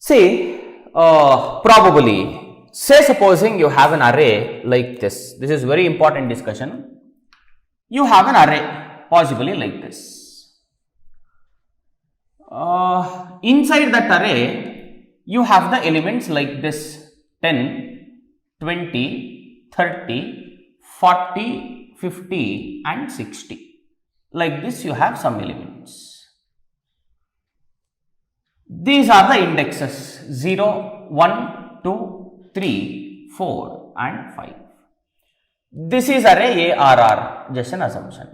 See, probably, say supposing you have an array like this. This is very important discussion. You have an array possibly like this. Inside that array, you have the elements like this 10, 20, 30, 40, 50 and 60. Like this you have some elements. These are the indexes 0, 1, 2, 3, 4 and 5. This is array ARR, just an assumption.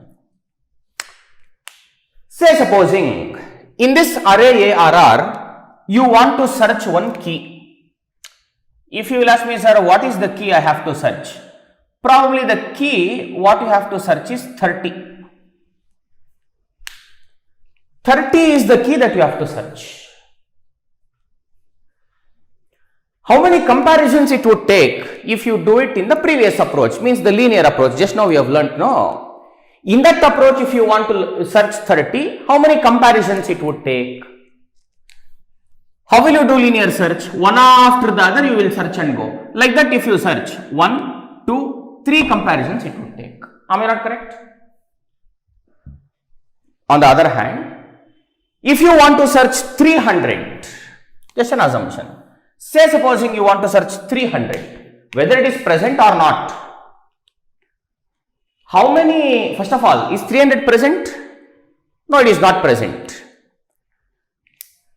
Say supposing in this array ARR, you want to search one key. If you will ask me, sir, what is the key I have to search? Probably the key what you have to search is 30. 30 is the key that you have to search. How many comparisons it would take if you do it in the previous approach, means the linear approach, just now we have learnt, no? In that approach, if you want to search 30, how many comparisons it would take? How will you do linear search? One after the other you will search and go. Like that if you search 1, 2, 3 comparisons it would take. Am I not correct? On the other hand, if you want to search 300, just an assumption. Say supposing you want to search 300, whether it is present or not. How many, first of all, is 300 present? No, it is not present.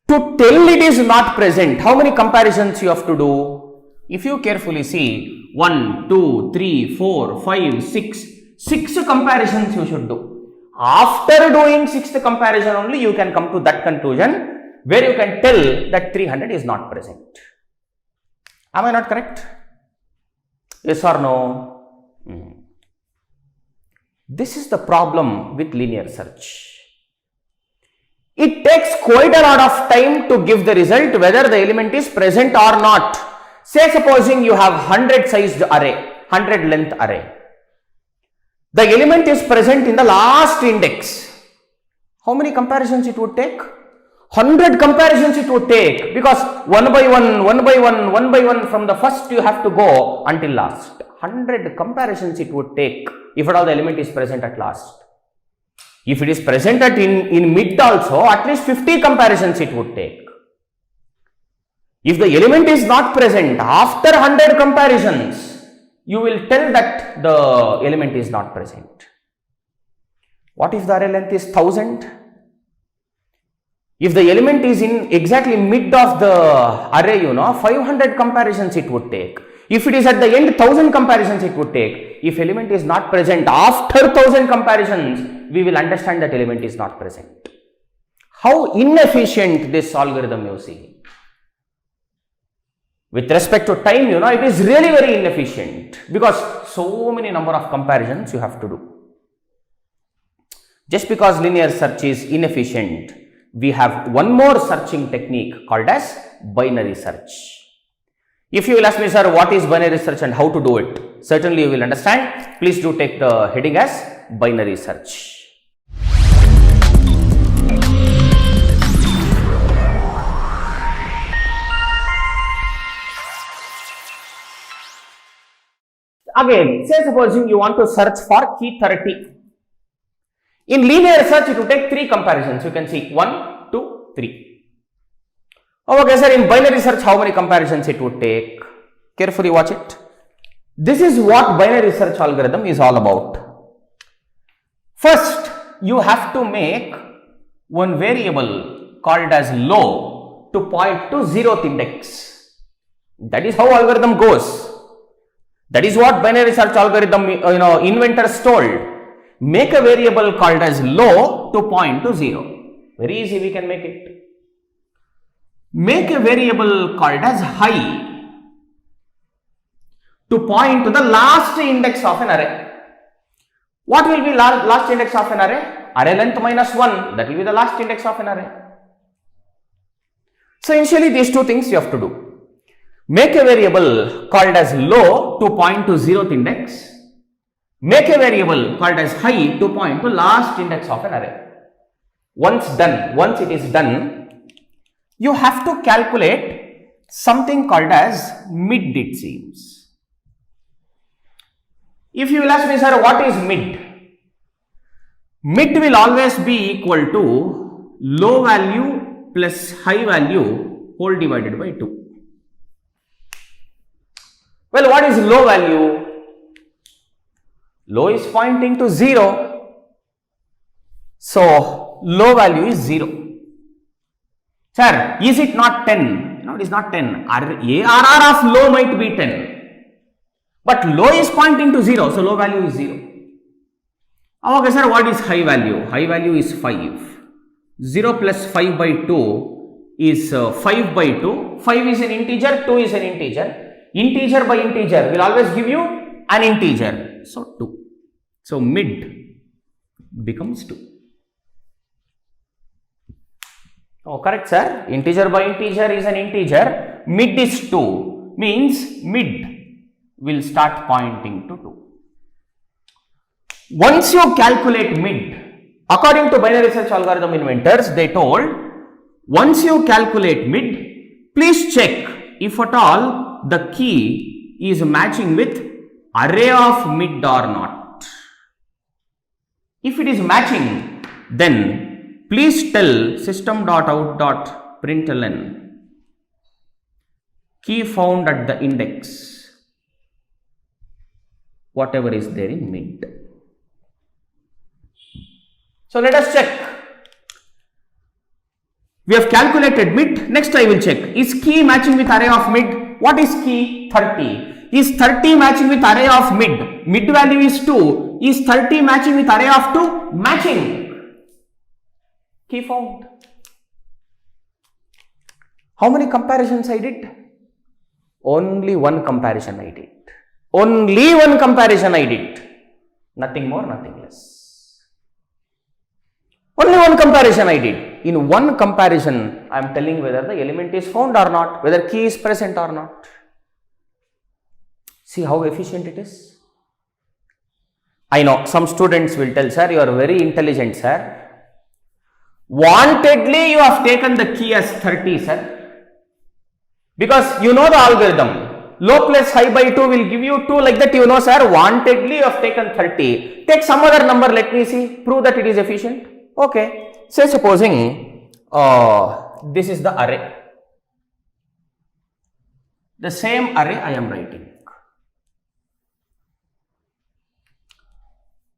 To tell it is not present, how many comparisons you have to do? If you carefully see, 1, 2, 3, 4, 5, 6, 6 comparisons you should do. After doing 6th comparison only, you can come to that conclusion where you can tell that 300 is not present. Am I not correct? Yes or no? This is the problem with linear search. It takes quite a lot of time to give the result whether the element is present or not. Say supposing you have 100 sized array, 100 length array. The element is present in the last index. How many comparisons it would take? 100 comparisons it would take, because one by one from the first you have to go until last. 100 comparisons it would take if at all the element is present at last. If it is present at in mid also, at least 50 comparisons it would take. If the element is not present, after 100 comparisons, you will tell that the element is not present. What if the array length is 1000? If the element is in exactly mid of the array, 500 comparisons it would take. If it is at the end, 1000 comparisons it would take. If element is not present, after 1000 comparisons, we will understand that element is not present. How inefficient this algorithm you see. With respect to time, it is really very inefficient, because so many number of comparisons you have to do. Just because linear search is inefficient, we have one more searching technique called as binary search. If you will ask me, sir, what is binary search and how to do it? Certainly you will understand. Please do take the heading as binary search. Again, say supposing you want to search for key 30. In linear search, it will take 3 comparisons. You can see 1, 2, 3. Okay, sir, in binary search, how many comparisons it would take? Carefully watch it. This is what binary search algorithm is all about. First, you have to make one variable called as low to point to 0th index. That is how algorithm goes. That is what binary search algorithm, inventors told. Make a variable called as low to point to 0. Very easy, we can make it. Make a variable called as high to point to the last index of an array. What will be last index of an array? Array length minus 1, that will be the last index of an array. So initially these two things you have to do. Make a variable called as low to point to 0th index. Make a variable called as high to point to last index of an array. Once it is done, you have to calculate something called as mid, it seems. If you will ask me, sir, what is mid? Mid will always be equal to low value plus high value whole divided by 2. Well, what is low value? Low is pointing to 0. So, low value is 0. Sir, is it not 10? No, it is not 10. ARR of low might be 10. But low is pointing to 0. So, low value is 0. Okay, sir, what is high value? High value is 5. 0 plus 5 by 2 is 5 by 2. 5 is an integer, 2 is an integer. Integer by integer will always give you an integer. So, 2. So, mid becomes 2. Oh, correct, sir. Integer by integer is an integer. Mid is 2. Means mid will start pointing to 2. Once you calculate mid, according to binary search algorithm inventors, they told, once you calculate mid, please check if at all the key is matching with array of mid or not. If it is matching, then please tell system.out.println key found at the index, whatever is there in mid. So, let us check. We have calculated mid. Next I will check. Is key matching with array of mid? What is key? 30. Is 30 matching with array of mid? Mid value is 2. Is 30 matching with array of 2? Matching. Key found. How many comparisons I did? Only one comparison I did. Only one comparison I did. Nothing more, nothing less. Only one comparison I did. In one comparison, I am telling whether the element is found or not, whether key is present or not. See how efficient it is. I know some students will tell, sir, you are very intelligent, sir. Wantedly, you have taken the key as 30, sir. Because you know the algorithm. Low plus high by 2 will give you 2, like that, you know, sir. Wantedly, you have taken 30. Take some other number, let me see. Prove that it is efficient. Okay, say supposing this is the array. The same array I am writing.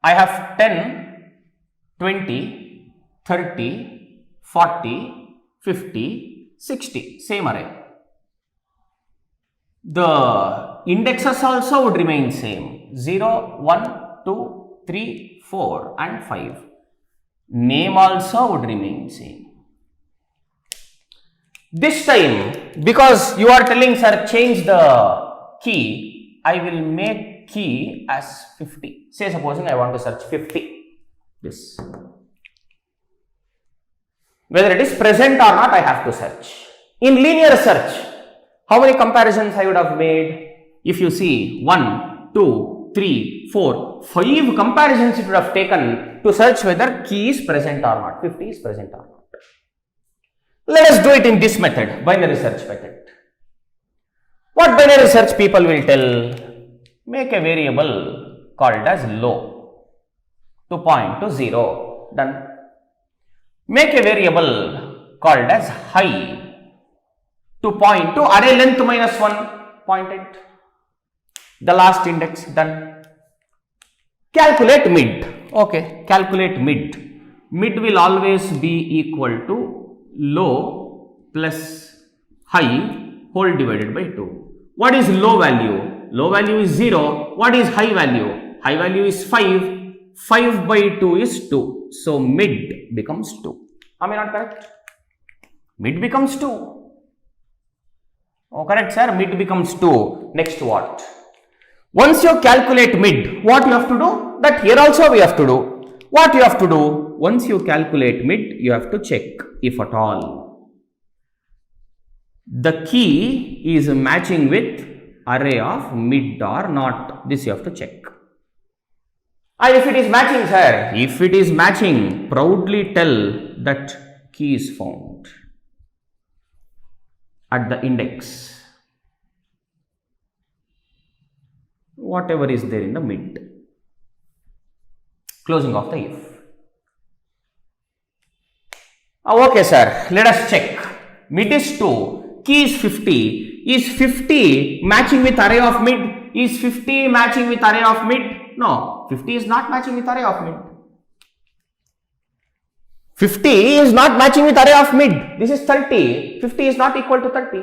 I have 10, 20, 30, 40, 50, 60, same array. The indexes also would remain same, 0, 1, 2, 3, 4 and 5. Name also would remain same. This time, because you are telling, sir, change the key, I will make key as 50. Say supposing I want to search 50. This. Whether it is present or not, I have to search. In linear search, how many comparisons I would have made? If you see 1, 2, 3, 4, 5 comparisons it would have taken to search whether key is present or not, 50 is present or not. Let us do it in this method, binary search method. What binary search people will tell? Make a variable called as low to point to 0, done. Make a variable called as high to point to array length minus 1, pointed. The last index, done. Calculate mid. Okay, calculate mid. Mid will always be equal to low plus high whole divided by 2. What is low value? Low value is 0. What is high value? High value is 5. 5 by 2 is 2. So, mid becomes 2. Am I not correct? Mid becomes 2. Oh, correct, sir. Mid becomes 2. Next what? Once you calculate mid, what you have to do? That here also we have to do. What you have to do? Once you calculate mid, you have to check if at all the key is matching with array of mid or not. This you have to check. And if it is matching, sir, if it is matching, proudly tell that key is found. at the index, whatever is there in the mid. Closing of the if. Okay, sir. Let us check. Mid is 2. Key is 50. Is 50 matching with array of mid? Is 50 matching with array of mid? No. 50 is not matching with array of mid. 50 is not matching with array of mid. This is 30. 50 is not equal to 30.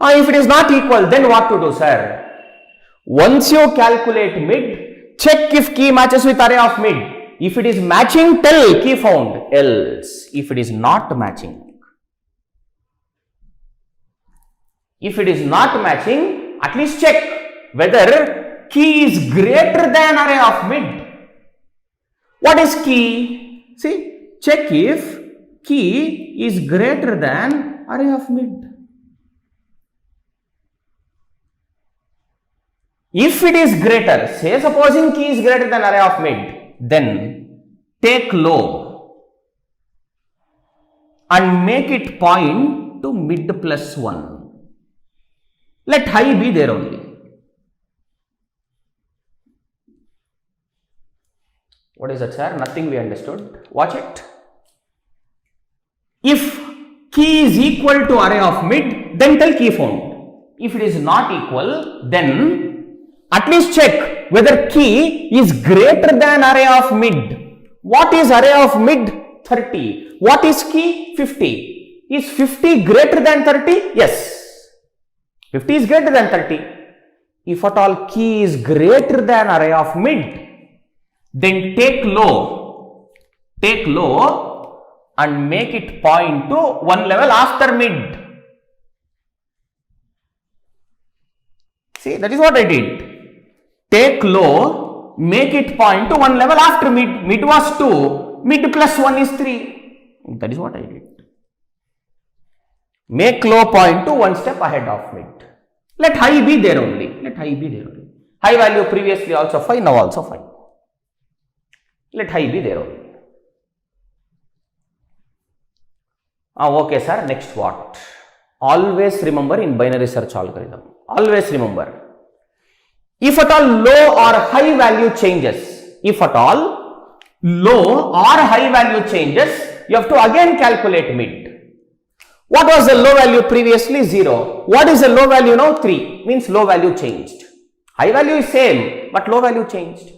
If it is not equal, then what to do, sir? Once you calculate mid, check if key matches with array of mid. If it is matching, tell key found. Else, if it is not matching, at least check whether key is greater than array of mid. What is key? See, check if key is greater than array of mid. If it is greater, say supposing key is greater than array of mid, then take low and make it point to mid plus 1. Let high be there only. What is that, sir? Nothing we understood. Watch it. If key is equal to array of mid, then tell key found. If it is not equal, then at least check whether key is greater than array of mid. What is array of mid? 30. What is key? 50. Is 50 greater than 30? Yes. 50 is greater than 30. If at all key is greater than array of mid, then take low and make it point to one level after mid. See, that is what I did. Take low, make it point to one level after mid. Mid was 2, mid plus 1 is 3. That is what I did. Make low point to one step ahead of mid. Let high be there only. High value previously also 5, now also 5. Let high be there only. Okay, sir. Next what? Always remember in binary search algorithm. Always remember. If at all low or high value changes, you have to again calculate mid. What was the low value previously? 0. What is the low value now? 3. Means low value changed. High value is same, but low value changed.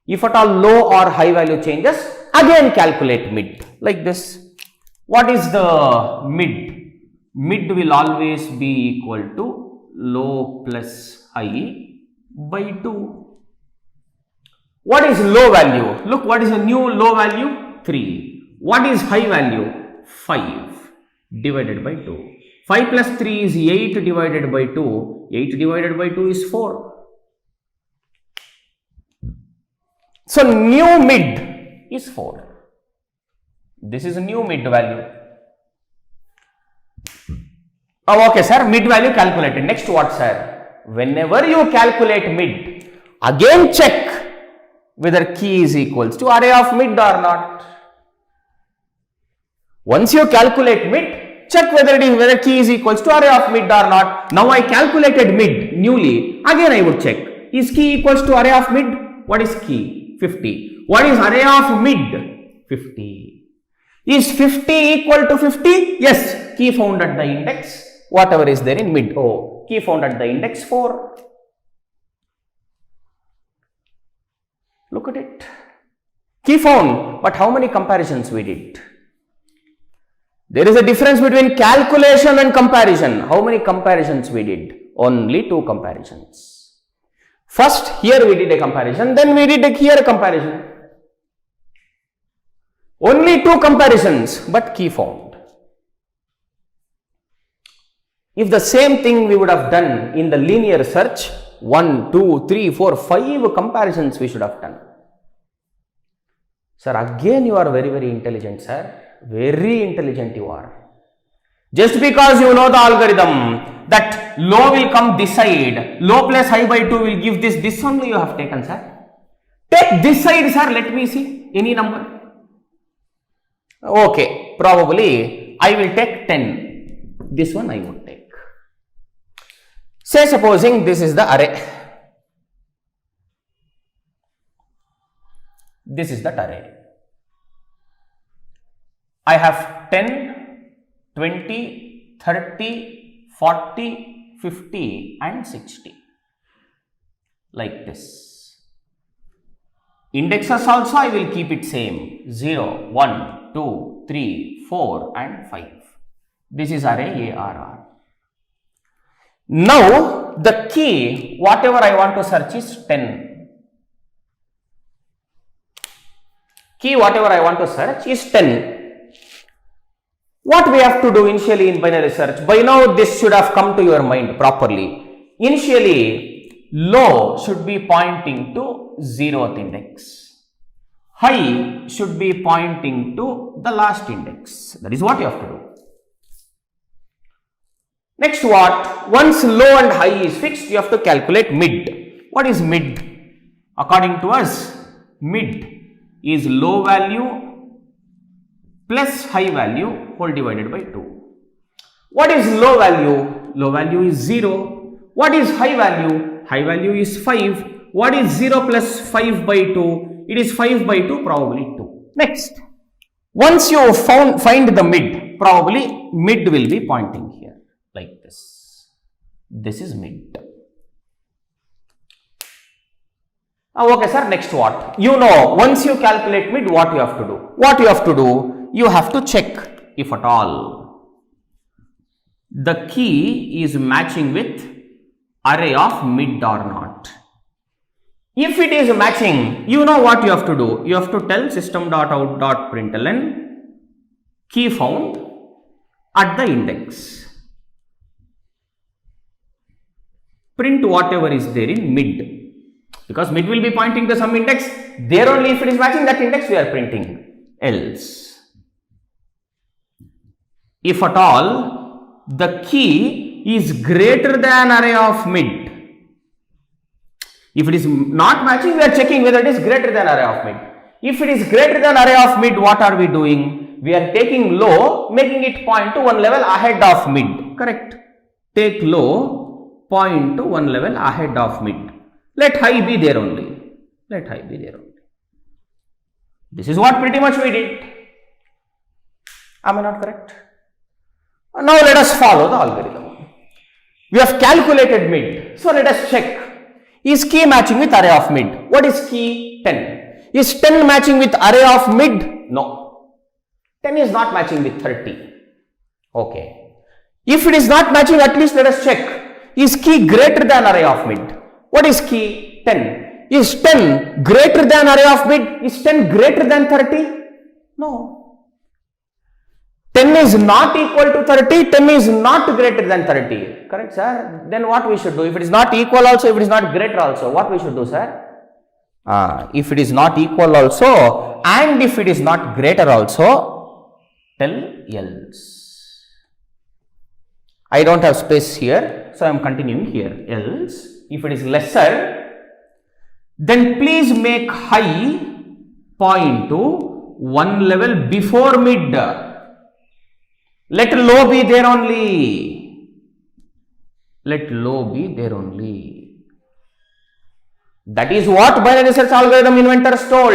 If at all low or high value changes, again calculate mid. Like this. What is the mid? Mid will always be equal to low plus high by 2. What is low value? Look, what is the new low value? 3. What is high value? 5 divided by 2. 5 plus 3 is 8 divided by 2. 8 divided by 2 is 4. So, new mid is 4. This is a new mid value. Okay, sir. Mid value calculated. Next what, sir? Whenever you calculate mid, again check whether key is equals to array of mid or not. Once you calculate mid, check whether key is equals to array of mid or not. Now I calculated mid newly. Again I would check. Is key equals to array of mid? What is key? 50. What is array of mid? 50. Is 50 equal to 50? Yes. Key found at the index, whatever is there in mid. Oh, key found at the index 4. Look at it. Key found, but how many comparisons we did? There is a difference between calculation and comparison. How many comparisons we did? Only 2 comparisons. First, here we did a comparison, then we did here a comparison. Only 2 comparisons, but key found. If the same thing we would have done in the linear search, 1, 2, 3, 4, 5 comparisons we should have done. Sir, again you are very, very intelligent, sir. Very intelligent you are. Just because you know the algorithm that low will come this side, low plus high by 2 will give this only you have taken, sir. Take this side, sir. Let me see any number. Okay, probably I will take 10. this one I would take. Say supposing this is the array. This is that array. I have 10, 20, 30, 40, 50 and 60 like this. Indexes also I will keep it same 0, 1, 2, 3, 4 and 5. This is array ARR. Now the key whatever I want to search is 10. Key whatever I want to search is 10. What we have to do initially in binary search? By now this should have come to your mind properly. Initially low should be pointing to 0th index. High should be pointing to the last index. That is what you have to do. Next what? Once low and high is fixed, you have to calculate mid. What is mid? According to us, mid is low value plus high value whole divided by 2. What is low value? Low value is 0. What is high value? High value is 5. What is 0 plus 5 by 2? It is 5 by 2, probably 2. Next, once you find the mid, probably mid will be pointing here like this. This is mid. Okay sir, next what? You know, once you calculate mid, what you have to do? What you have to do? You have to check if at all the key is matching with array of mid or not. If it is matching, you know what you have to do? You have to tell system.out.println key found at the index. Print whatever is there in mid. Because mid will be pointing to some index. There only if it is matching that index we are printing. Else, if at all the key is greater than array of mid. If it is not matching, we are checking whether it is greater than array of mid. If it is greater than array of mid, what are we doing? We are taking low, making it point to one level ahead of mid. Correct? Take low, point to one level ahead of mid. Let high be there only. Let high be there only. This is what pretty much we did. Am I not correct? Now let us follow the algorithm. We have calculated mid. So let us check. Is key matching with array of mid? What is key? 10. Is 10 matching with array of mid? No. 10 is not matching with 30. Okay. If it is not matching, at least let us check. Is key greater than array of mid? What is key? 10. Is 10 greater than array of mid? Is 10 greater than 30? No. 10 is not equal to 30, 10 is not greater than 30. Correct, sir? Then what we should do? If it is not equal also, if it is not greater also, what we should do, sir? If it is not equal also and if it is not greater also, tell else. I don't have space here, so I am continuing here. Else, if it is lesser, then please make high point to one level before mid. Let low be there only. Let low be there only. That is what binary search algorithm inventors told.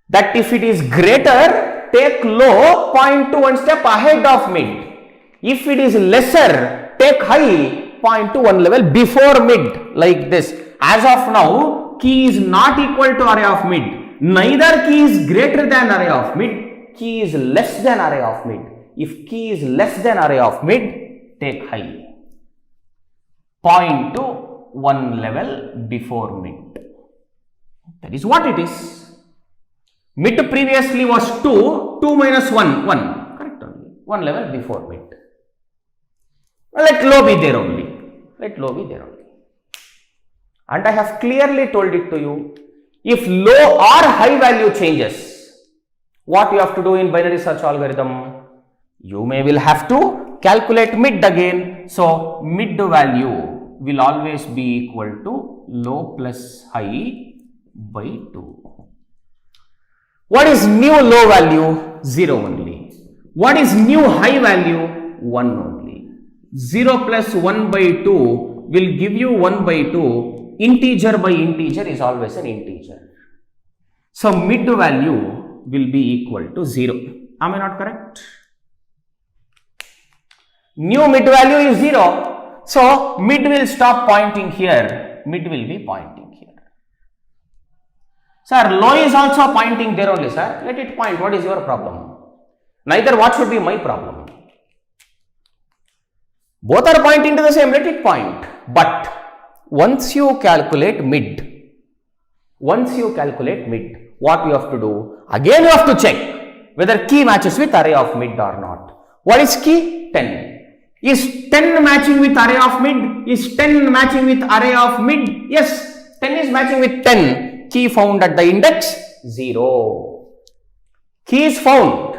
That if it is greater, take low, point to one step ahead of mid. If it is lesser, take high, point to one level before mid, like this. As of now, key is not equal to array of mid. Neither key is greater than array of mid. Key is less than array of mid. If key is less than array of mid, take high. Point to one level before mid. That is what it is. Mid previously was 2, 2 minus 1, 1. Correct only. One level before mid. Let low be there only. Let low be there only. And I have clearly told it to you. If low or high value changes, what you have to do in binary search algorithm? You will have to calculate mid again. So mid value will always be equal to low plus high by 2. What is new low value? 0 only. What is new high value? 1 only. 0 plus 1 by 2 will give you 1 by 2. Integer by integer is always an integer. So mid value will be equal to 0. Am I not correct? New mid value is 0. So mid will stop pointing here. Mid will be pointing here. Sir, low is also pointing there only, sir. Let it point. What is your problem? Neither what should be my problem. Both are pointing to the same. Let it point. But once you calculate mid, what you have to do? Again you have to check whether key matches with array of mid or not. What is key? 10. Is 10 matching with array of mid? Is 10 matching with array of mid? Yes, 10 is matching with 10. Key found at the index 0. Key is found.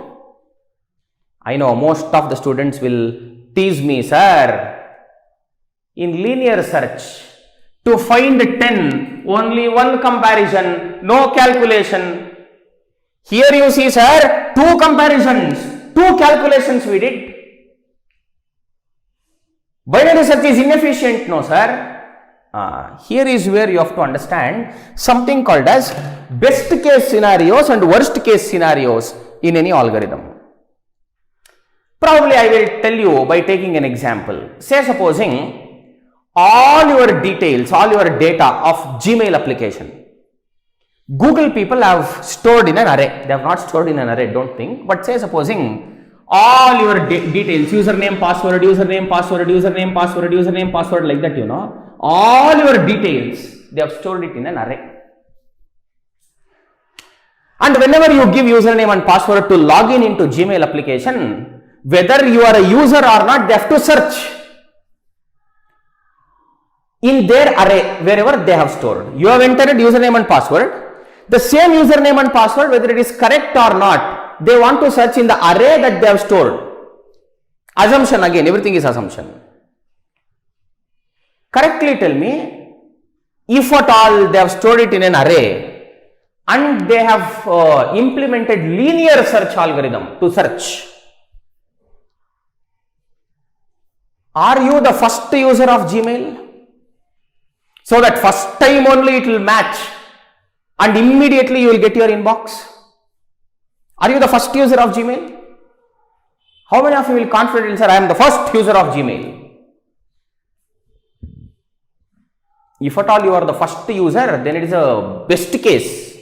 I know most of the students will tease me, sir. In linear search, to find 10, only one comparison, no calculation. Here you see, sir, 2 comparisons, 2 calculations we did. Binary search is inefficient, no, sir. Here is where you have to understand something called as best case scenarios and worst case scenarios in any algorithm. Probably I will tell you by taking an example. Say supposing all your details, all your data of Gmail application, Google people have stored in an array. They have not stored in an array, don't think. But say supposing all your details, username, password, like that, you know. All your details, they have stored it in an array. And whenever you give username and password to log in into Gmail application, whether you are a user or not, they have to search in their array wherever they have stored. You have entered username and password. The same username and password, whether it is correct or not, they want to search in the array that they have stored. Assumption again, everything is assumption. Correctly tell me, if at all they have stored it in an array and they have implemented linear search algorithm to search, are you the first user of Gmail? So that first time only it will match and immediately you will get your inbox. Are you the first user of Gmail? How many of you will confidently say, I am the first user of Gmail? If at all you are the first user, then it is a best case.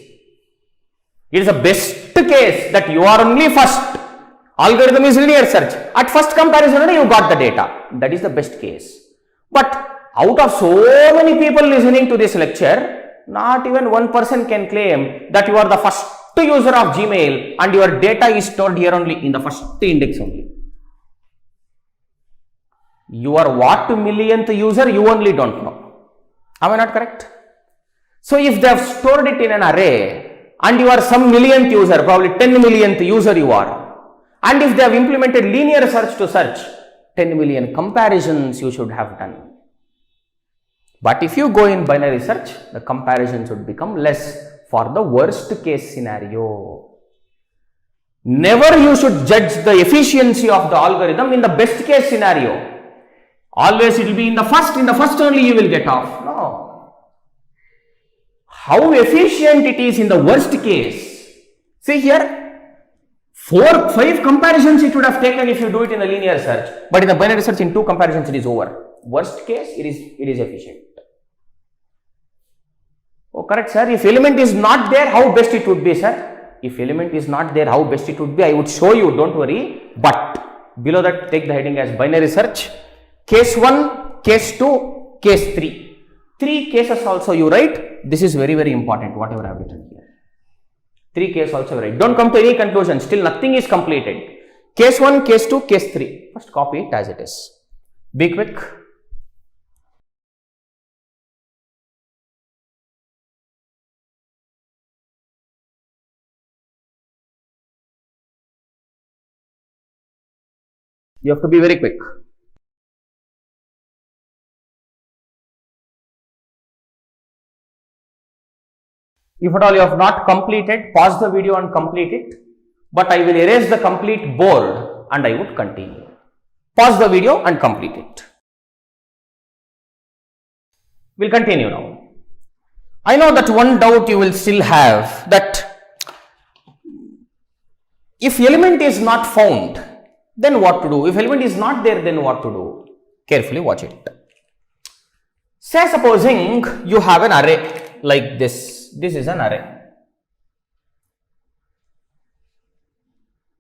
It is a best case that you are only first. Algorithm is linear search. At first comparison only you got the data. That is the best case. But out of so many people listening to this lecture, not even one person can claim that you are the first user of Gmail and your data is stored here only in the first index only. You are what millionth user, you only don't know. Am I not correct? So if they have stored it in an array and you are some millionth user, probably 10 millionth user you are, and if they have implemented linear search to search, 10 million comparisons you should have done. But if you go in binary search, the comparisons would become less for the worst case scenario. Never you should judge the efficiency of the algorithm in the best case scenario. Always it will be in the first only you will get off. No. How efficient it is in the worst case. See here, 4-5 comparisons it would have taken if you do it in the linear search. But in the binary search, in 2 comparisons it is over. Worst case, it is efficient. Oh, correct, sir. If element is not there, how best it would be, sir? If element is not there, how best it would be? I would show you, don't worry. But below that, take the heading as binary search. Case 1, case 2, case 3. 3 cases also you write. This is very, very important, whatever I have written here. 3 cases also write. Don't come to any conclusion. Still nothing is completed. Case 1, case 2, case 3. First copy it as it is. Be quick. You have to be very quick. If at all you have not completed, pause the video and complete it. But I will erase the complete board and I would continue. Pause the video and complete it. We'll continue now. I know that one doubt you will still have, that if element is not found, then what to do? If element is not there, then what to do? Carefully watch it. Say supposing you have an array like this. This is an array.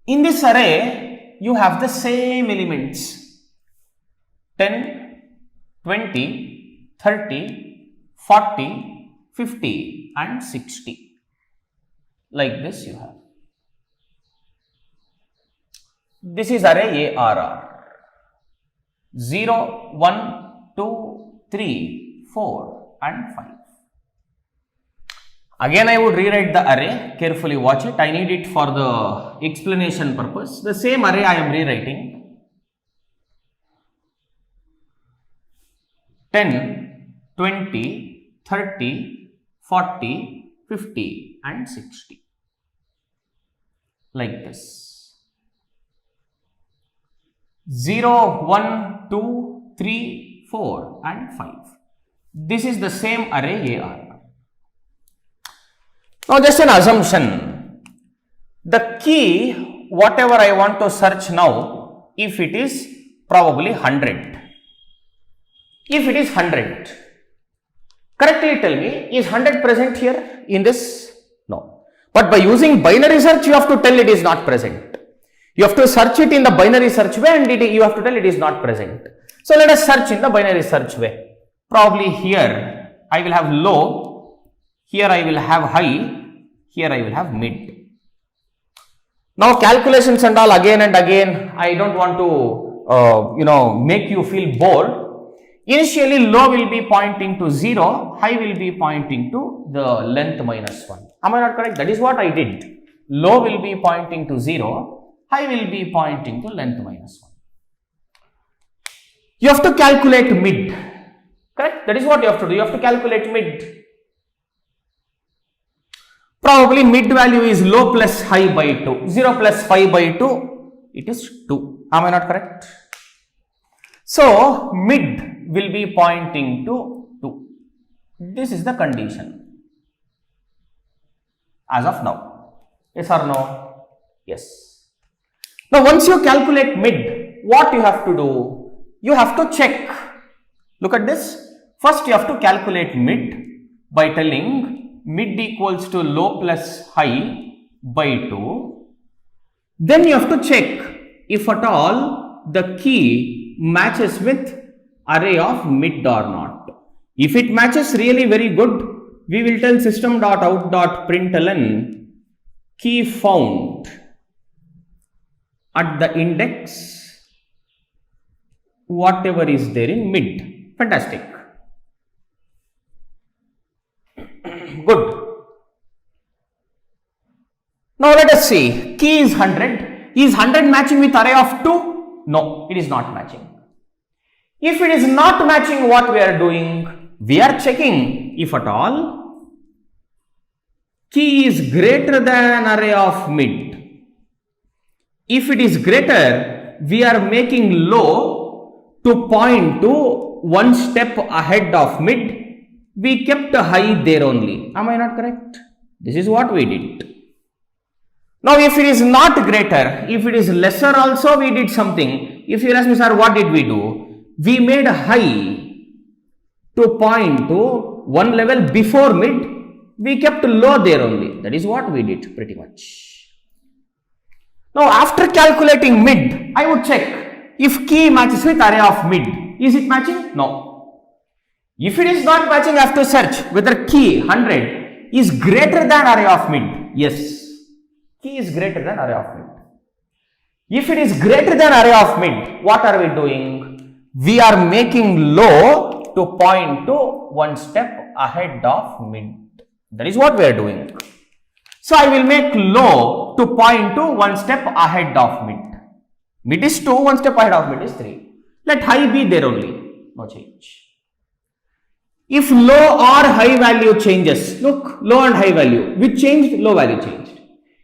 In this array, you have the same elements 10, 20, 30, 40, 50 and 60. Like this you have. This is array ARR. 0, 1, 2, 3, 4 and 5. Again I would rewrite the array, carefully watch it. I need it for the explanation purpose. The same array I am rewriting. 10, 20, 30, 40, 50 and 60. Like this. 0, 1, 2, 3, 4 and 5. This is the same array AR. Now just an assumption. The key, whatever I want to search now, if it is probably 100. If it is 100. Correctly tell me, is 100 present here in this? No. But by using binary search, you have to tell it is not present. You have to search it in the binary search way and you have to tell it is not present. So let us search in the binary search way. Probably here I will have low, here I will have high, here I will have mid. Now calculations and all again and again, I don't want to make you feel bored. Initially low will be pointing to 0, high will be pointing to the length minus 1. Am I not correct? That is what I did. Low will be pointing to 0, high will be pointing to length minus 1. You have to calculate mid. Correct? That is what you have to do. You have to calculate mid. Probably mid value is low plus high by 2. 0 plus 5 by 2, it is 2. Am I not correct? So, mid will be pointing to 2. This is the condition. As of now. Yes or no? Yes. Now, once you calculate mid, what you have to do? You have to check. Look at this. First, you have to calculate mid by telling mid equals to low plus high by 2. Then you have to check if at all the key matches with array of mid or not. If it matches really very good, we will tell system.out.println key found at the index whatever is there in mid. Fantastic. Good. Now let us see. Key is 100. Is 100 matching with array of 2? No, it is not matching. If it is not matching, what we are doing? We are checking if at all key is greater than array of mid. If it is greater, we are making low to point to one step ahead of mid. We kept high there only. Am I not correct? This is what we did. Now, if it is not greater, if it is lesser also, we did something. If you ask me, sir, what did we do? We made high to point to one level before mid. We kept low there only. That is what we did pretty much. Now, after calculating mid, I would check if key matches with array of mid. Is it matching? No. If it is not matching, I have to search whether key 100 is greater than array of mid. Yes. Key is greater than array of mid. If it is greater than array of mid, what are we doing? We are making low to point to one step ahead of mid. That is what we are doing. So I will make low to point to one step ahead of mid. Mid is 2, one step ahead of mid is 3. Let high be there only. No change. If low or high value changes, look, low and high value, which changed? Low value changed.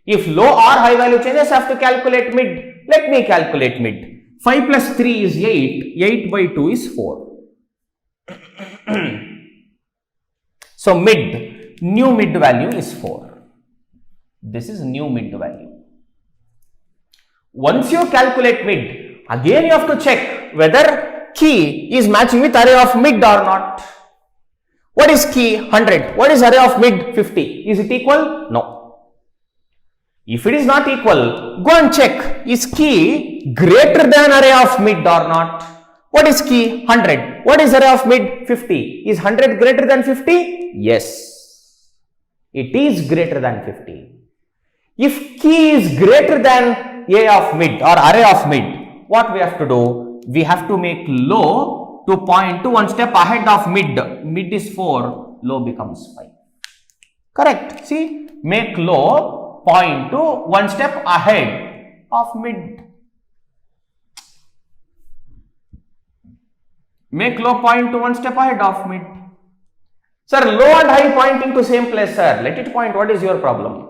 If low or high value changes, I have to calculate mid. Let me calculate mid. 5 plus 3 is 8. 8 by 2 is 4. So new mid value is 4. This is new mid value. Once you calculate mid, again you have to check whether key is matching with array of mid or not. What is key? 100. What is array of mid? 50. Is it equal? No. If it is not equal, go and check, is key greater than array of mid or not? What is key? 100. What is array of mid? 50. Is 100 greater than 50? Yes. It is greater than 50. If key is greater than a of mid or array of mid, what we have to do? We have to make low to point to one step ahead of mid. Mid is 4, low becomes 5. Correct. See, make low point to one step ahead of mid. Make low point to one step ahead of mid. Sir, low and high pointing to same place, sir. Let it point. What is your problem?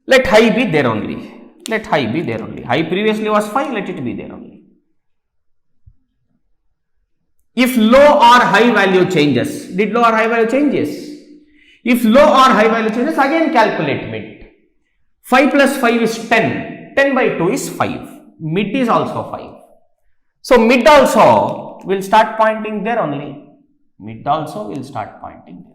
Let high be there only. Let high be there only. High previously was 5. Let it be there only. If low or high value changes, did low or high value changes? If low or high value changes, again calculate mid. 5 plus 5 is 10. 10 by 2 is 5. Mid is also 5. So mid also will start pointing there only. Mid also will start pointing there.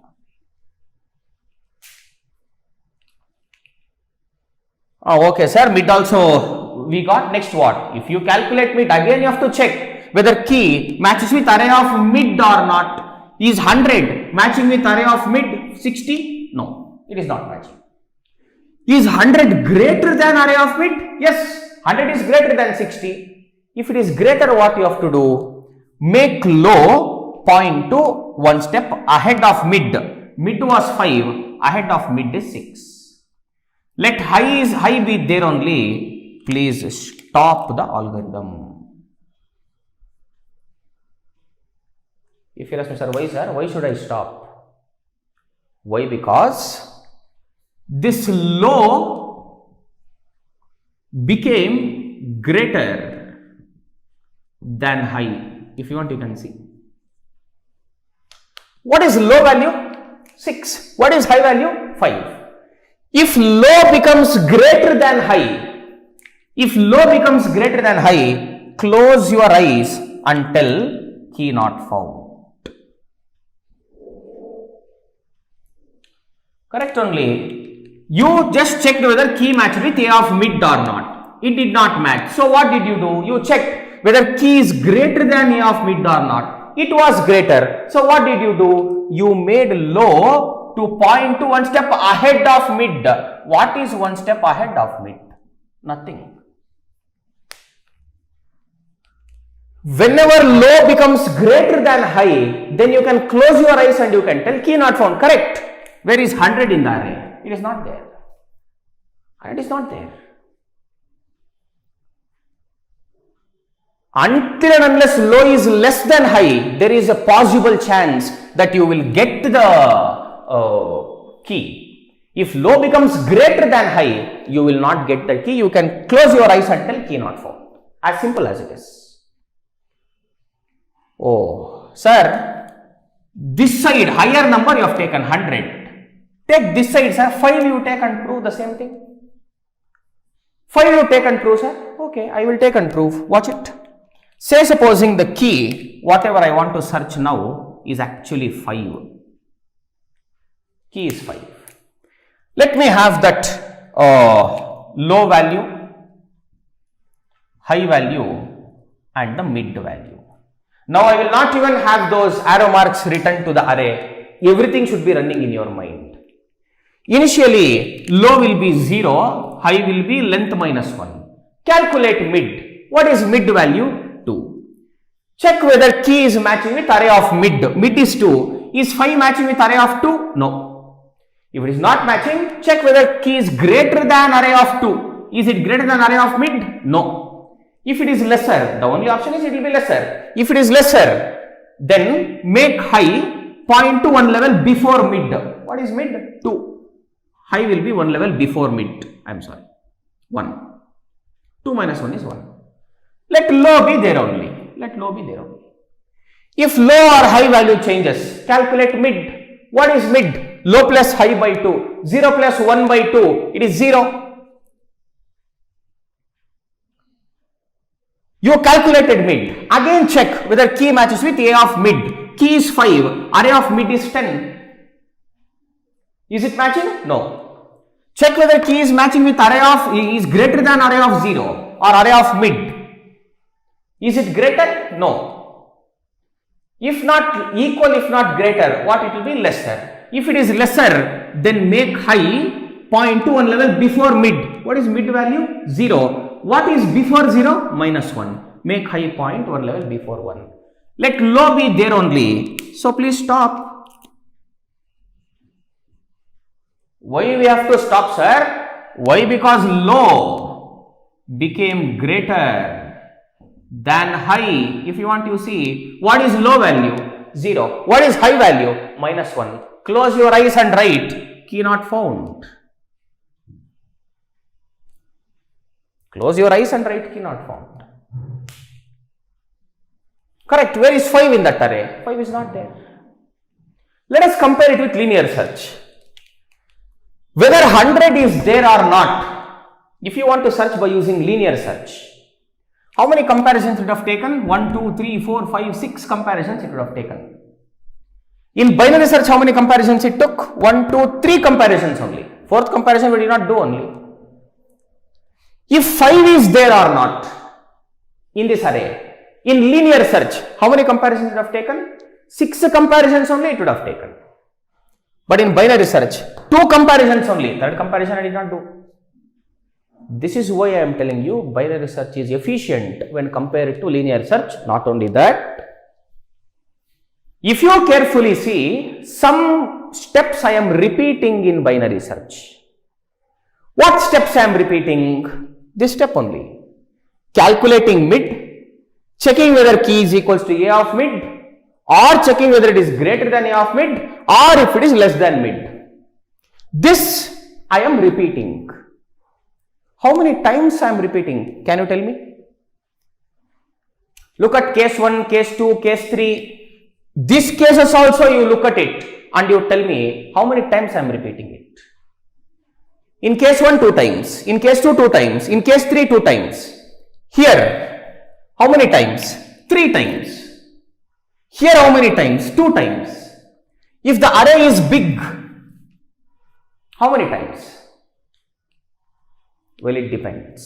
Oh, okay, sir. Mid also we got. Next what? If you calculate mid, again you have to check whether key matches with array of mid or not. Is 100 matching with array of mid 60? No, it is not matching. Is 100 greater than array of mid? Yes, 100 is greater than 60. If it is greater, what you have to do? Make low point to one step ahead of mid. Mid was 5, ahead of mid is 6. Let high be there only. Please stop the algorithm. If you ask me, sir, why should I stop? Why? Because this low became greater than high. If you want, you can see. What is low value? 6. What is high value? 5. If low becomes greater than high, close your eyes and tell key not found. Correct only. You just checked whether key matched with a of mid or not. It did not match. So what did you do? You checked whether key is greater than a of mid or not. It was greater. So what did you do? You made low to point to one step ahead of mid. What is one step ahead of mid? Nothing. Whenever low becomes greater than high, then you can close your eyes and you can tell key not found. Correct. Where is 100 in the array? It is not there. And it is not there. Until and unless low is less than high, there is a possible chance that you will get the key. If low becomes greater than high, you will not get the key. You can close your eyes and tell key not found. As simple as it is. Oh, sir, this side higher number you have taken 100. Take this side, sir. 5 you take and prove the same thing. 5 you take and prove, sir. Okay, I will take and prove. Watch it. Say supposing the key, whatever I want to search now, is actually 5. Key is 5. Let me have that low value, high value and the mid value. Now I will not even have those arrow marks written to the array. Everything should be running in your mind. Initially, low will be 0, high will be length minus 1. Calculate mid. What is mid value? 2. Check whether key is matching with array of mid. Mid is 2. Is 5 matching with array of 2? No. If it is not matching, check whether key is greater than array of 2. Is it greater than array of mid? No. If it is lesser, the only option is it will be lesser. If it is lesser, then make high point to one level before mid. What is mid? 2. High will be one level before mid. I am sorry. 1. 2 minus 1 is 1. Let low be there only. Let low be there only. If low or high value changes, calculate mid. What is mid? Low plus high by 2. 0 plus 1 by 2. It is 0. You calculated mid. Again check whether key matches with A of mid. Key is 5. Array of mid is 10. Is it matching? No. Check whether key is matching with array of is greater than array of 0 or array of mid. Is it greater? No. If not equal, if not greater, what it will be? Lesser. If it is lesser, then make high point to one level before mid. What is mid value? 0. What is before 0? -1. Make high point one level before 1. Let low be there only. So please stop. Why we have to stop, sir? Why? Because low became greater than high. If you want to see, what is low value? 0. What is high value? -1. Close your eyes and write key not found. Close your eyes and write key not found. Correct. Where is 5 in that array? 5 is not there. Let us compare it with linear search. Whether 100 is there or not, if you want to search by using linear search, how many comparisons it would have taken? 1, 2, 3, 4, 5, 6 comparisons it would have taken. In binary search, how many comparisons it took? 1, 2, 3 comparisons only. Fourth comparison we did not do only. If 5 is there or not in this array, in linear search, how many comparisons it would have taken? 6 comparisons only it would have taken. But in binary search, 2 comparisons only. Third comparison I did not do. This is why I am telling you binary search is efficient when compared to linear search. Not only that, if you carefully see, some steps I am repeating in binary search. What steps I am repeating? This step only. Calculating mid, checking whether key is equals to A of mid, or checking whether it is greater than A of mid, or if it is less than mid. This I am repeating. How many times I am repeating? Can you tell me? Look at case 1, case 2, case 3. These cases also you look at it and you tell me how many times I am repeating it. In case 1, 2 times. In case 2, 2 times. In case 3, 2 times. Here, how many times? 3 times. Here, how many times? 2 times. If the array is big, how many times? Well, it depends.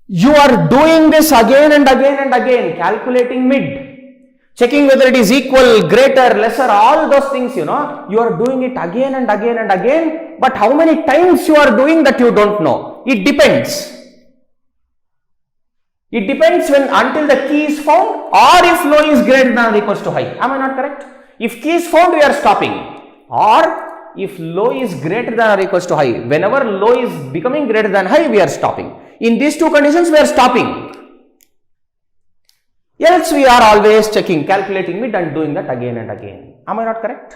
You are doing this again and again and again, calculating mid, checking whether it is equal, greater, lesser, all those things, you know, you are doing it again and again and again, but how many times you are doing that you don't know. It depends. It depends when until the key is found or if low is greater than or equals to high. Am I not correct? If key is found, we are stopping, or if low is greater than or equals to high. Whenever low is becoming greater than high, we are stopping. In these two conditions, we are stopping. Else we are always checking, calculating mid and doing that again and again. Am I not correct?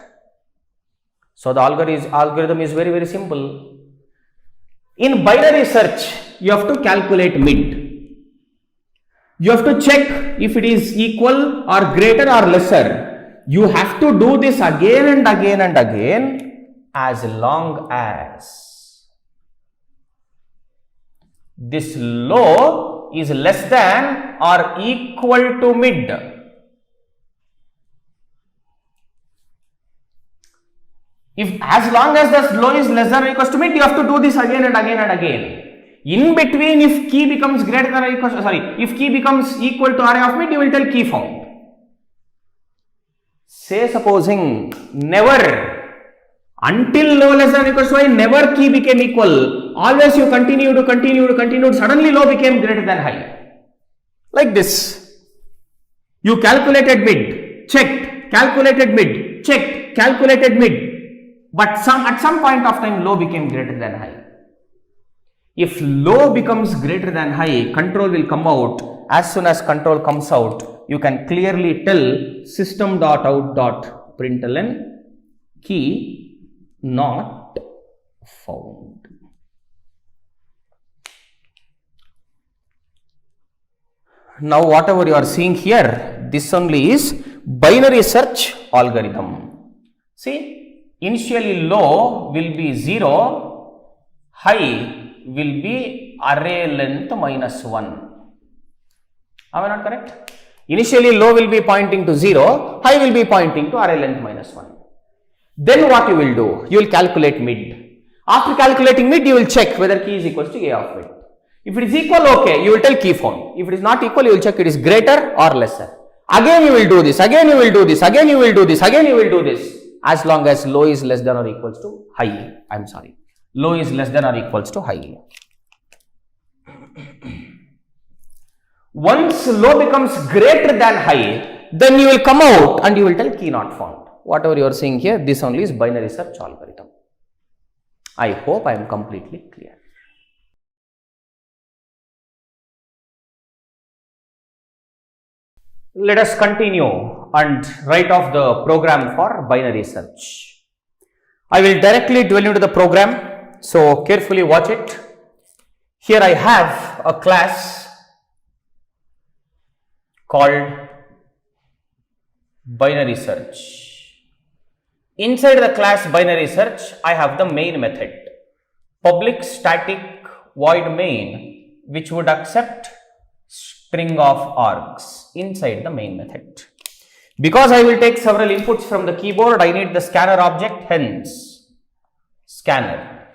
So the algorithm is very, very simple. In binary search, you have to calculate mid. You have to check if it is equal or greater or lesser. You have to do this again and again and again as long as this low is less than or equal to mid. If as long as the low is less than or equals to mid, you have to do this again and again and again. In between, if key becomes greater than or equals to, if key becomes equal to array of mid, you will tell key found. Say supposing never, until low less than or equals to high, never key became equal. Always you continued, suddenly low became greater than high. Like this. You calculated mid, checked, calculated mid, checked, calculated mid. But at some point of time, low became greater than high. If low becomes greater than high, control will come out. As soon as control comes out, you can clearly tell system.out.println key not found. Now whatever you are seeing here, this only is binary search algorithm. See, initially low will be 0, high will be array length minus 1. Am I not correct? Initially low will be pointing to 0, high will be pointing to array length minus 1. Then what you will do? You will calculate mid. After calculating mid, you will check whether key is equals to a of mid. If it is equal, okay, you will tell key found. If it is not equal, you will check it is greater or lesser. Again you will do this, again you will do this, again you will do this, again you will do this. As long as low is less than or equals to high. I am sorry. Low is less than or equals to high. Once low becomes greater than high, then you will come out and you will tell key not found. Whatever you are seeing here, this only is binary search algorithm. I hope I am completely clear. Let us continue and write off the program for binary search. I will directly dwell into the program, so carefully watch it. Here I have a class called binary search. Inside the class binary search, I have the main method, public static void main, which would accept string of args inside the main method. Because I will take several inputs from the keyboard, I need the scanner object, hence scanner.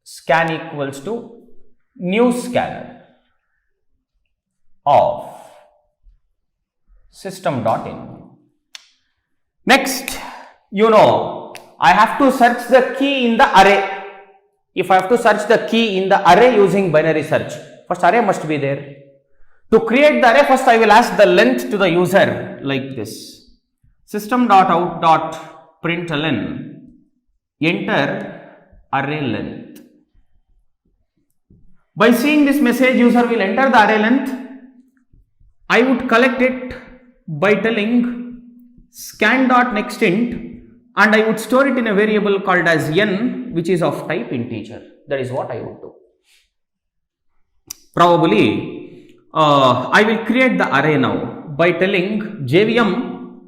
Scan equals to new scanner of system.in. Next, you know, I have to search the key in the array. If I have to search the key in the array using binary search, first array must be there. To create the array, first I will ask the length to the user like this. System.out.println, enter array length. By seeing this message, user will enter the array length. I would collect it by telling scan.nextInt, and I would store it in a variable called as n, which is of type integer. That is what I would do. Probably I will create the array now by telling JVM,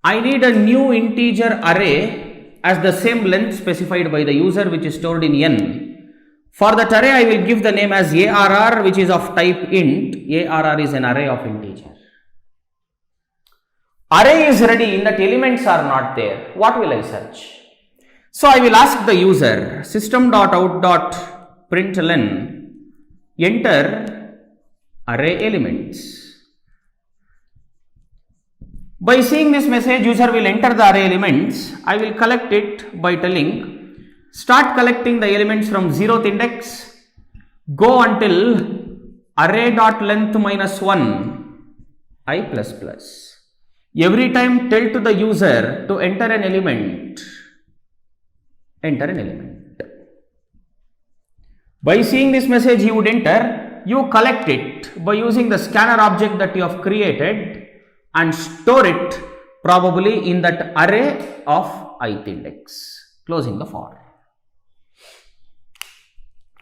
I need a new integer array as the same length specified by the user, which is stored in n. For that array, I will give the name as ARR, which is of type int. ARR is an array of integer. Array is ready, in that elements are not there. What will I search? So I will ask the user system.out.println, enter array elements. By seeing this message, user will enter the array elements. I will collect it by telling start collecting the elements from 0th index, go until array.length minus 1 I plus plus. Every time tell to the user to enter an element. Enter an element. By seeing this message, he would enter. You collect it by using the scanner object that you have created and store it probably in that array of ith index. Closing the for.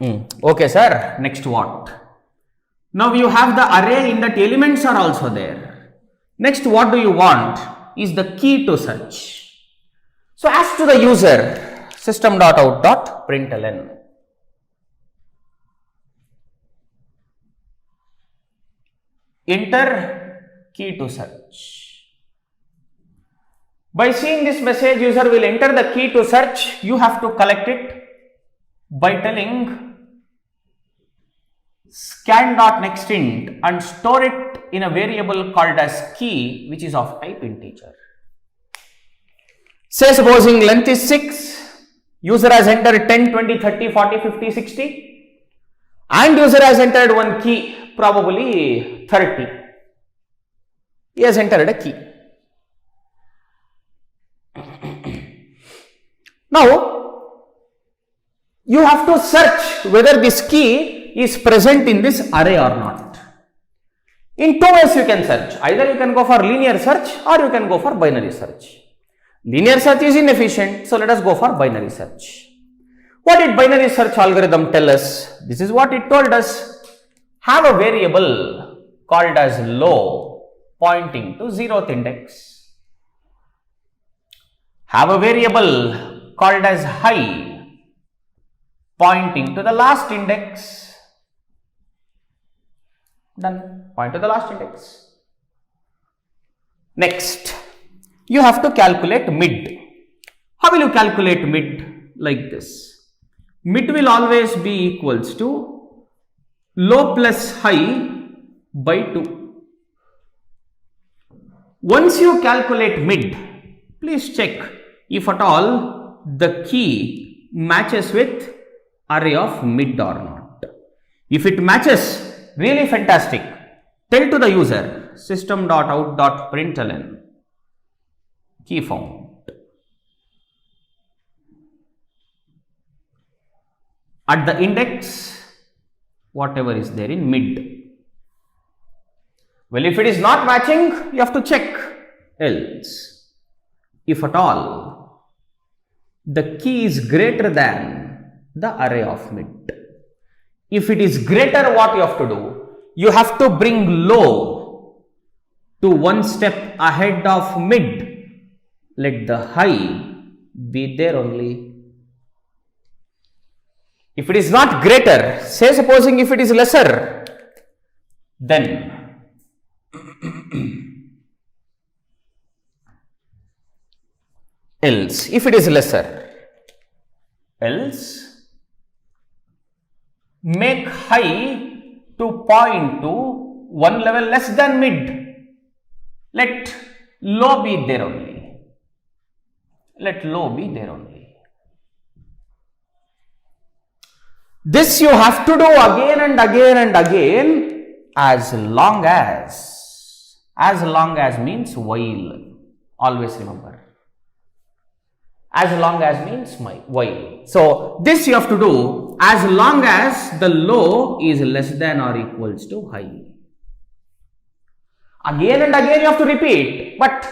Okay, sir. Next what? Now you have the array in that elements are also there. Next, what do you want is the key to search. So ask to the user system.out.println. Enter key to search. By seeing this message, user will enter the key to search. You have to collect it by telling scan.nextInt and store it in a variable called as key, which is of type integer. Say supposing length is 6, user has entered 10, 20, 30, 40, 50, 60 and user has entered one key, probably 30. He has entered a key. Now, you have to search whether this key is present in this array or not. In two ways you can search. Either you can go for linear search or you can go for binary search. Linear search is inefficient, so let us go for binary search. What did binary search algorithm tell us? This is what it told us. have a variable called as low pointing to 0th index. Have a variable called as high pointing to the last index. Done. Point to the last index. Next, you have to calculate mid. How will you calculate mid? Like this. Mid will always be equals to low plus high by 2. Once you calculate mid, please check if at all the key matches with array of mid or not. If it matches, really fantastic. Tell to the user system.out.println key found. At the index, whatever is there in mid. Well, if it is not matching, you have to check. Else, if at all the key is greater than the array of mid. If it is greater, what you have to do? You have to bring low to one step ahead of mid. Let the high be there only. If it is not greater, say supposing if it is lesser, then else, if it is lesser, else make high to point to one level less than mid. Let low be there only. Let low be there only. This you have to do again and again and again as long as means while. Always remember. As long as means while. So, this you have to do as long as the low is less than or equals to high. Again and again you have to repeat, but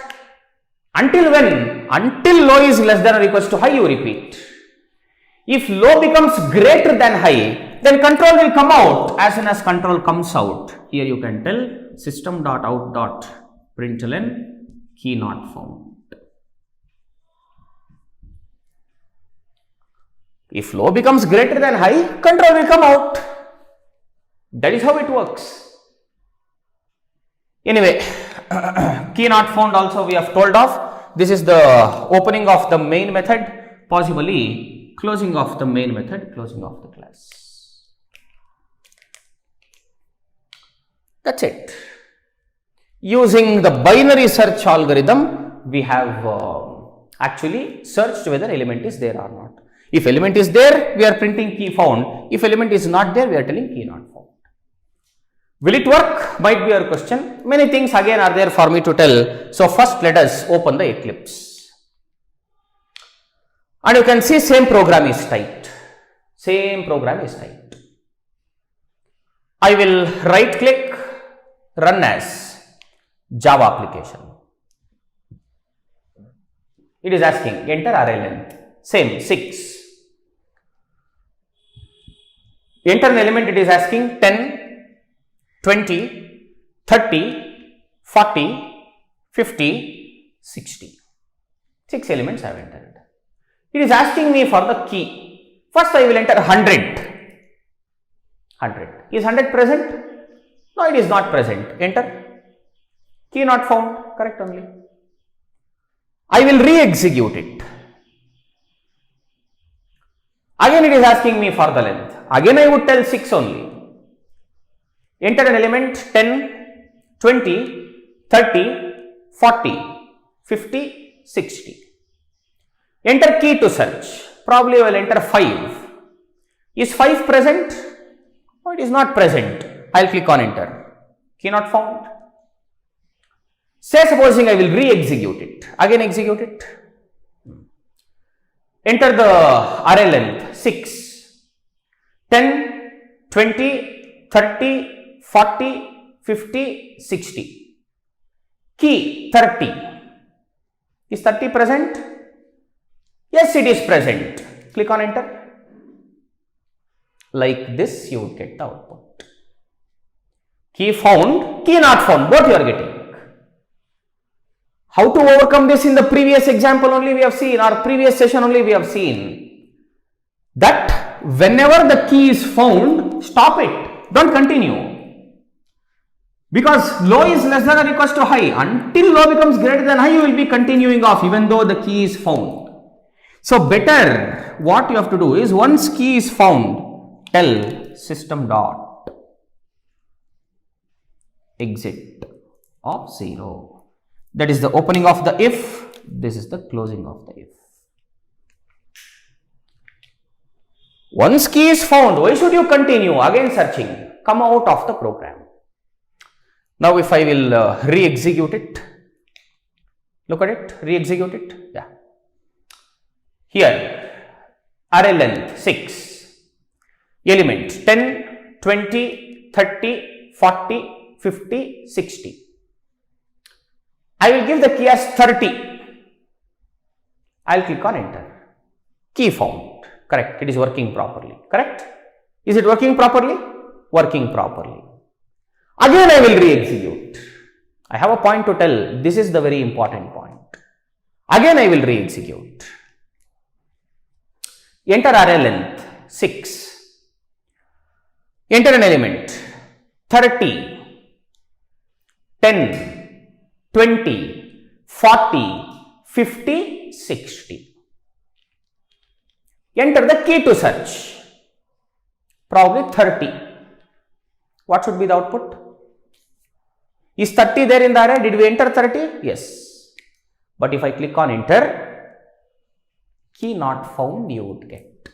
until when? Until low is less than or equals to high, you repeat. If low becomes greater than high, then control will come out. As soon as control comes out, here you can tell system.out.println key not found. If low becomes greater than high, control will come out. That is how it works. Anyway, key not found also we have told of. This is the opening of the main method, possibly closing of the main method, closing of the class. That's it. Using the binary search algorithm, we have actually searched whether element is there or not. If element is there, we are printing key found. If element is not there, we are telling key not found. Will it work? Might be your question. Many things again are there for me to tell. So first let us open the Eclipse. And you can see same program is typed. Same program is typed. I will right click, run as Java application. It is asking enter array length. Same 6. Enter an element, it is asking 10, 20, 30, 40, 50, 60. 6 elements I have entered. It is asking me for the key. First I will enter 100. 100. Is 100 present? No, it is not present. Enter. Key not found. Correct only. I will re-execute it. Again it is asking me for the length. Again I would tell 6 only. Enter an element 10, 20, 30, 40, 50, 60. Enter key to search. Probably I will enter 5. Is 5 present? No, it is not present. I will click on enter. Key not found. Say supposing I will re-execute it. Again execute it. Enter the array length 6. 10, 20, 30, 40, 50, 60. Key 30. Is 30 present? Yes, it is present. Click on enter. Like this, you would get the output. Key found, key not found, both you are getting. How to overcome this in the previous example only we have seen, or previous session only we have seen. That whenever the key is found, stop it, don't continue. Because low is less than or equals to high. Until low becomes greater than high, you will be continuing off even though the key is found. So better, what you have to do is, once key is found, tell system dot exit of 0. That is the opening of the if, this is the closing of the if. Once key is found, why should you continue again searching? Come out of the program. Now if I will re-execute it, look at it, re-execute it, yeah. Here, array length 6, element 10, 20, 30, 40, 50, 60. I will give the key as 30. I will click on enter. Key found. Correct. It is working properly. Correct. Is it working properly? Working properly. Again I will re-execute. I have a point to tell. This is the very important point. Again I will re-execute. Enter array length 6. Enter an element 30, 10, 20, 40, 50, 60. Enter the key to search, probably 30. What should be the output? Is 30 there in the array? Did we enter 30? Yes. But if I click on enter, key not found you would get.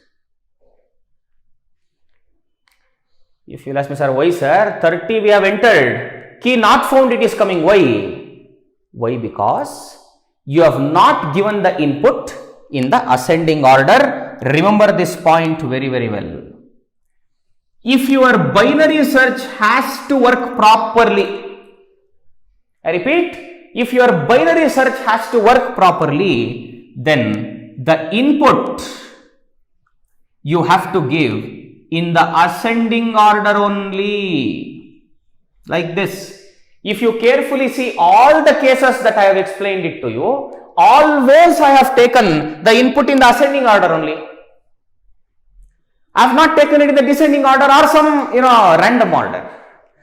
If you will ask me, sir, why sir? 30 we have entered, key not found, it is coming. Why? Why? Because you have not given the input in the ascending order. Remember this point very, very well. If your binary search has to work properly, I repeat, if your binary search has to work properly, then the input you have to give in the ascending order only, like this. If you carefully see all the cases that I have explained it to you, always I have taken the input in the ascending order only. I have not taken it in the descending order or some random order.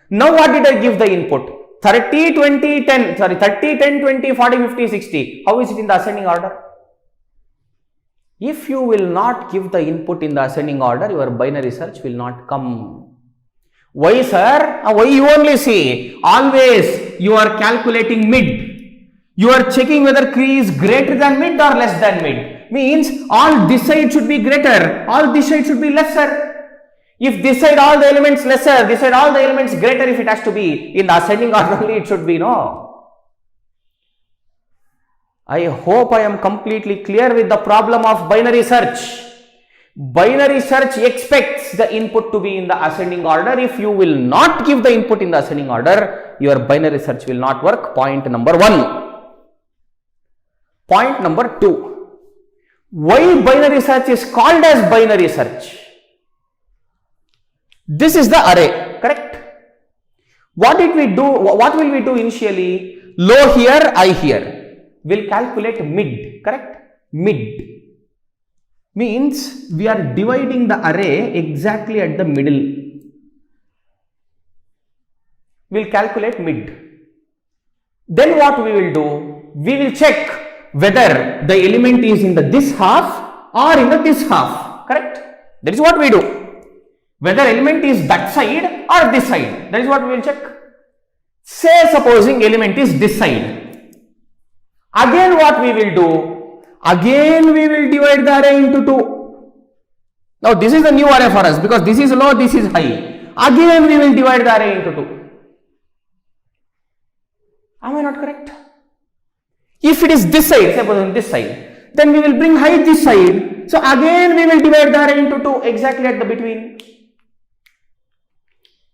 Now what did I give the input? 30, 20, 10, 30, 10, 20, 40, 50, 60. How is it in the ascending order? If you will not give the input in the ascending order, your binary search will not come. Why sir? Why you only see? Always you are calculating mid. You are checking whether key is greater than mid or less than mid. Means all this side should be greater, all this side should be lesser. If this side all the elements lesser, this side all the elements greater, if it has to be in the ascending order only, it should be no. I hope I am completely clear with the problem of binary search. Binary search expects the input to be in the ascending order. If you will not give the input in the ascending order, your binary search will not work. Point number 1. Point number 2. Why binary search is called as binary search? This is the array, correct? What did we do? What will we do initially? Low here, I here. We'll calculate mid, correct? Mid means we are dividing the array exactly at the middle. We'll calculate mid. Then what we will do? We will check whether the element is in the this half or in the this half, correct? That is what we do. Whether element is that side or this side, that is what we will check. Say supposing element is this side. Again what we will do? Again we will divide the array into 2. Now this is the new array for us because this is low, this is high. Again we will divide the array into 2. Am I not correct? If it is this side, suppose this side, then we will bring high this side. So again we will divide the array into 2 exactly at the between.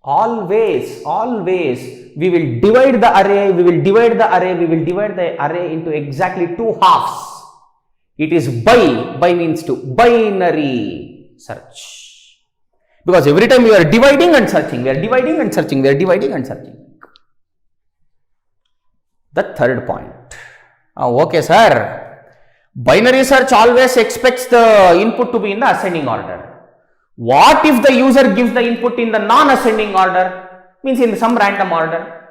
Always we will divide the array, we will divide the array into exactly 2 halves. It is by means to binary search. Because every time we are dividing and searching, we are dividing and searching, we are dividing and searching. The third point. Okay, sir. Binary search always expects the input to be in the ascending order. What if the user gives the input in the non-ascending order? Means in some random order.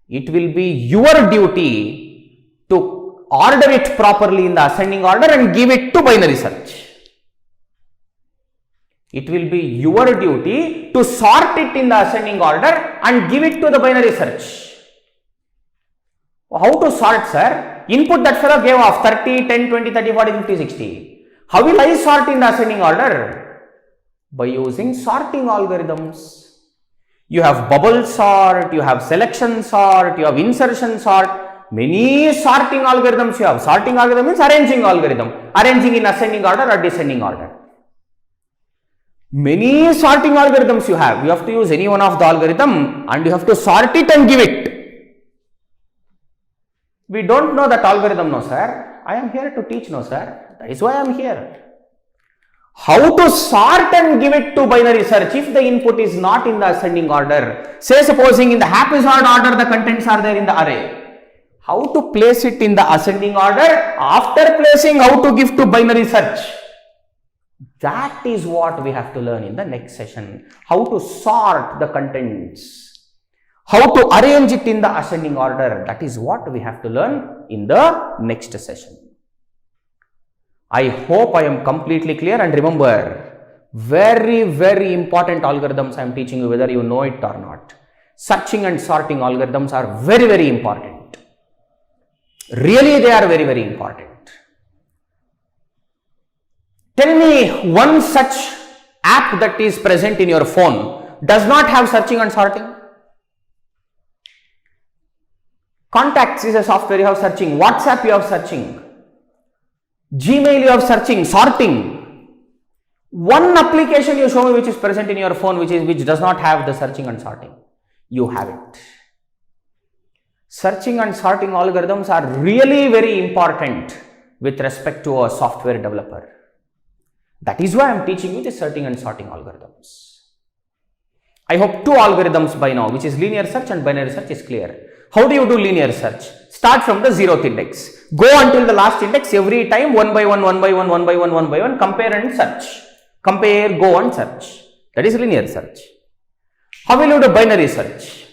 It will be your duty to order it properly in the ascending order and give it to binary search. It will be your duty to sort it in the ascending order and give it to the binary search. How to sort, sir? Input that fellow gave off 30, 10, 20, 30, 40, 50, 60. How will I sort in the ascending order? By using sorting algorithms. You have bubble sort, you have selection sort, you have insertion sort. Many sorting algorithms you have. Sorting algorithm means arranging algorithm. Arranging in ascending order or descending order. Many sorting algorithms you have. You have to use any one of the algorithm and you have to sort it and give it. We don't know that algorithm, no sir. I am here to teach, no sir. That is why I am here. How to sort and give it to binary search if the input is not in the ascending order. Say supposing in the haphazard order the contents are there in the array. How to place it in the ascending order? After placing, how to give to binary search? That is what we have to learn in the next session. How to sort the contents. How to arrange it in the ascending order. That is what we have to learn in the next session. I hope I am completely clear, and remember, very important algorithms I am teaching you, whether you know it or not. Searching and sorting algorithms are very important. Really, they are very important. Tell me one such app that is present in your phone does not have searching and sorting. Contacts is a software, you have searching. WhatsApp you have searching. Gmail you have searching, sorting. One application you show me which is present in your phone which does not have the searching and sorting. You have it. Searching and sorting algorithms are really very important with respect to a software developer. That is why I am teaching you the searching and sorting algorithms. I hope two algorithms by now, which is linear search and binary search, is clear. How do you do linear search? Start from the 0th index. Go until the last index, every time one by one, compare and search. Compare, go and search. That is linear search. How will you do binary search?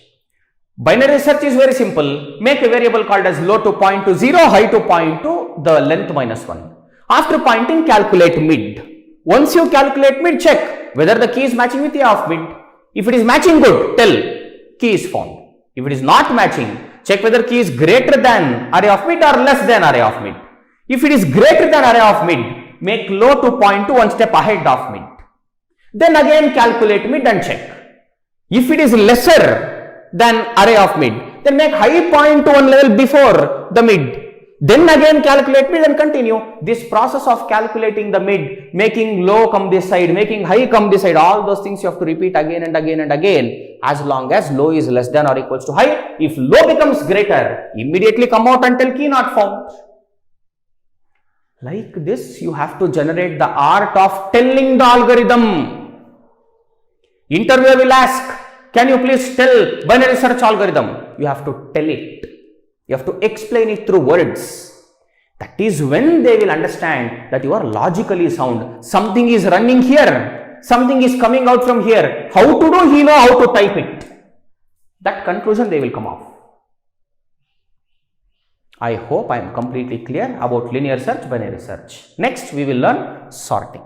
Binary search is very simple. Make a variable called as low to point to 0, high to point to the length minus 1. After pointing, calculate mid. Once you calculate mid, check whether the key is matching with the of mid. If it is matching, good, tell key is found. If it is not matching, check whether key is greater than array of mid or less than array of mid. If it is greater than array of mid, make low to point to one step ahead of mid. Then again calculate mid and check. If it is lesser than array of mid, then make high point to one level before the mid. Then again calculate mid and continue. This process of calculating the mid, making low come this side, making high come this side, all those things you have to repeat again and again and again, as long as low is less than or equals to high. If low becomes greater, immediately come out and tell key not found. Like this, you have to generate the art of telling the algorithm. Interviewer will ask, can you please tell binary search algorithm? You have to tell it. You have to explain it through words. That is when they will understand that you are logically sound. Something is running here. Something is coming out from here. How to do? He know how to type it. That conclusion they will come off. I hope I am completely clear about linear search, binary search. Next, we will learn sorting.